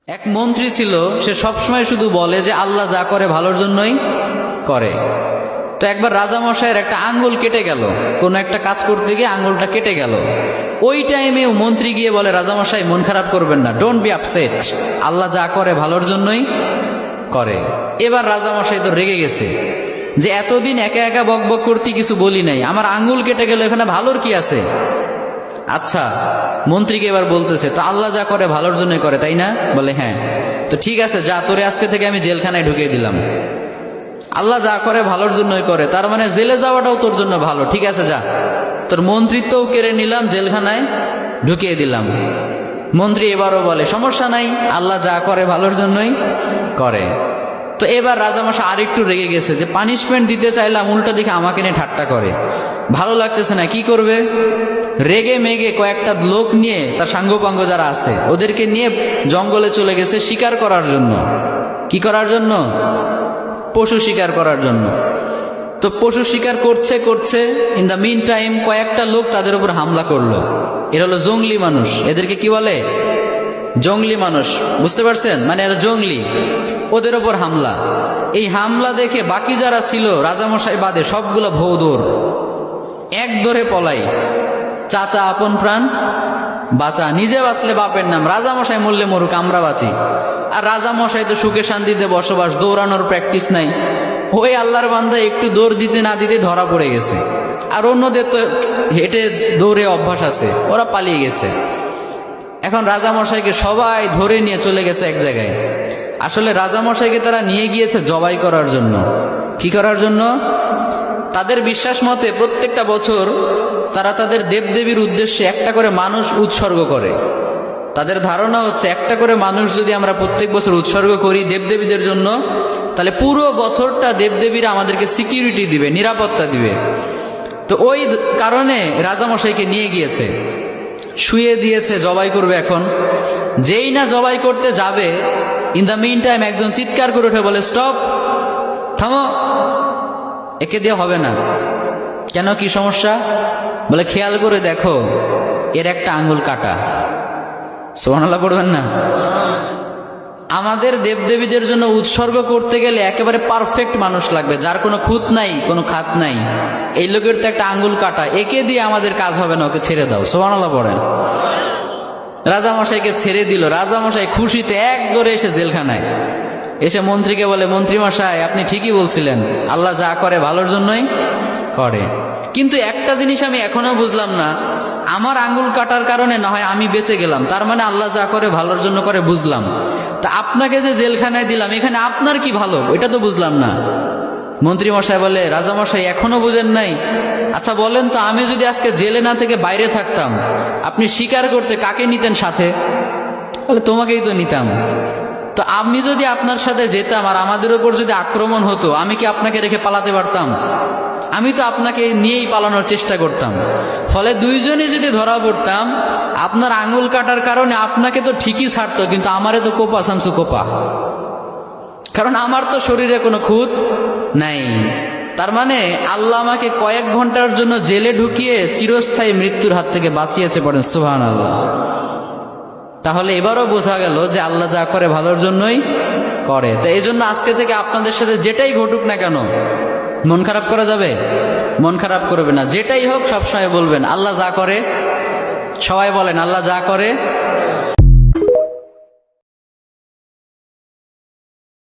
এক মন্ত্রী ছিল, সে সবসময় শুধু বলে যে আল্লাহ যা করে ভালোর জন্যই করে। তো একবার রাজামশাইয়ের একটা আঙ্গুল কেটে গেল, কোন একটা কাজ করতে গিয়ে আঙ্গুলটা কেটে গেল। ওই টাইমে মন্ত্রী গিয়ে বলে, রাজামশাই মন খারাপ করবেন না, ডোন্ট বি আপসেট, আল্লাহ যা করে ভালোর জন্যই করে। এবার রাজামশাই তো রেগে গেছে যে এতদিন একা একা বকবক করতে কিছু বলি নাই, আমার আঙ্গুল কেটে গেল, এখানে ভালোর কি আছে? আচ্ছা, মন্ত্রীকে এবার বলতেছে, তো আল্লাহ যা করে ভালোর জন্যই করে, তাই না? বলে হ্যাঁ। তো ঠিক আছে, যা, তোরে আজকে থেকে আমি জেলখানায় ঢুকিয়ে দিলাম। আল্লাহ যা করে ভালোর জন্যই করে, তার মানে জেলে যাওয়াটাও তোর জন্য ভালো। ঠিক আছে, যা, তোর মন্ত্রিত্বও কেড়ে নিলাম, জেলখানায় ঢুকিয়ে দিলাম। মন্ত্রী এবারও বলে, সমস্যা নাই, আল্লাহ যা করে ভালোর জন্যই করে। তো এবার রাজামশাই আরেকটু রেগে গেছে যে পানিশমেন্ট দিতে চাইলাম, উল্টো দিকে আমাকে নিয়ে ঠাট্টা করে, ভালো লাগতেছে না, কি করবে? রেগে মেগে কয়েকটা লোক নিয়ে, তার সাঙ্গপাঙ্গ যারা আছে ওদেরকে নিয়ে জঙ্গলে চলে গেছে শিকার করার জন্য। কি করার জন্য? পশু শিকার করার জন্য। তো পশু শিকার করছে করছে, ইন দ্য মিন টাইম কয়েকটা লোক তাদের উপর হামলা করলো। এরা হলো জঙ্গলি মানুষ, এদেরকে কি বলে? জঙ্গলি মানুষ, বুঝতে পারছেন? মানে এরা জঙ্গলি, ওদের ওপর হামলা। এই হামলা দেখে বাকি যারা ছিল রাজামশাই বাদে সবগুলো ভৌ দৌড়, এক দৌড়ে পলাই। চাচা আপন প্রাণ বাঁচা, নিজে বাঁচলে বাপের নাম, রাজামশাই মরলে মরুক, আমরা বাঁচি। আর রাজামশাই তো সুখে শান্তিতে বসবাস, দৌড়ানোর প্র্যাকটিস নাই। ওই আল্লাহর বান্দা একটু দৌড় দিতে না দিতে ধরা পড়ে গেছে। আর অন্যদের তো হেঁটে দৌড়ে অভ্যাস আছে, ওরা পালিয়ে গেছে। এখন রাজামশাইকে সবাই ধরে নিয়ে চলে গেছে এক জায়গায়। আসলে রাজামশাইকে তারা নিয়ে গিয়েছে জবাই করার জন্য। কি করার জন্য? তাদের বিশ্বাস মতে প্রত্যেকটা বছর তারা তাদের দেবদেবীর উদ্দেশ্যে একটা করে মানুষ উৎসর্গ করে। তাদের ধারণা হচ্ছে একটা করে মানুষ যদি আমরা প্রত্যেক বছর উৎসর্গ করি দেবদেবীদের জন্য, তাহলে পুরো বছরটা দেবদেবীরা আমাদেরকে সিকিউরিটি দিবে, নিরাপত্তা দিবে। তো ওই কারণে রাজামশাইকে নিয়ে গিয়েছে, শুয়ে দিয়েছে, জবাই করবে। এখন যেই না জবাই করতে যাবে, ইন দ্য মিন টাইম একজন চিৎকার করে উঠে বলে, স্টপ, থামো, একে দিয়ে হবে না। কেন, কি সমস্যা? বলে, খেয়াল করে দেখো, এর একটা আঙ্গুল কাটা। সুবহানাল্লাহ পড়বেন না? আমাদের দেবদেবীদের জন্য উৎসর্গ করতে গেলে একেবারে পারফেক্ট মানুষ লাগবে, যার কোনো খুঁত নাই, কোনো খাত নাই। এই লোকের তো একটা আঙ্গুল কাটা, একে দিয়ে আমাদের কাজ হবে না, ওকে ছেড়ে দাও। সুবহানাল্লাহ পড়েন। রাজামশাইকে ছেড়ে দিল। রাজামশাই খুশিতে এক দৌড়ে এসে জেলখানায় এসে মন্ত্রীকে বলে, মন্ত্রী মশাই, আপনি ঠিকই বলছিলেন, আল্লাহ যা করে ভালোর জন্যই করে। কিন্তু একটা জিনিস আমি এখনো বুঝলাম না, আমার আঙ্গুল কাটার কারণে না হয় আমি বেঁচে গেলাম, তার মানে আল্লাহ যা করে ভালোর জন্য করে, বুঝলাম। তা আপনাকে যে জেলখানায় দিলাম, এখানে আপনার কি ভালো, এটা তো বুঝলাম না। মন্ত্রী মশাই বলে, রাজামশাই এখনো বুঝেন নাই? আচ্ছা বলেন তো, আমি যদি আজকে জেলে না থেকে বাইরে থাকতাম, আপনি শিকার করতে কাকে নিতেন সাথে? বলে, তোমাকেই তো নিতাম। তো আমি যদি আপনার সাথে যেতাম আর আমাদের উপর যদি আক্রমণ হতো, আমি কি আপনাকে রেখে পালাতে পারতাম? আমি তো আপনাকে নিয়েই পালানোর চেষ্টা করতাম। ফলে দুইজনে যদি ধরা পড়তাম, আপনার আঙ্গুল কাটার কারণে আপনাকে তো ঠিকই ছাড়তো, কিন্তু আমারে তো কোপা সামসু কোপা, কারণ আমার তো শরীরে কোনো খুঁত নাই। তার মানে আল্লাহ আমাকে কয়েক ঘন্টার জন্য জেলে ঢুকিয়ে চিরস্থায়ী মৃত্যুর হাত থেকে বাঁচিয়েছে। পড়েন সুবহানাল্লাহ। তাহলে এবারও বোঝা গেল যে আল্লাহ যা করে ভালোর জন্যই করে। তো এই জন্য আজকে থেকে আপনাদের সাথে যেটাই ঘটুক না কেন, মন খারাপ করা যাবে? মন খারাপ করবে না। যেটাই হোক সবসময় বলবেন আল্লাহ যা করে। সবাই বলেন, আল্লাহ যা করে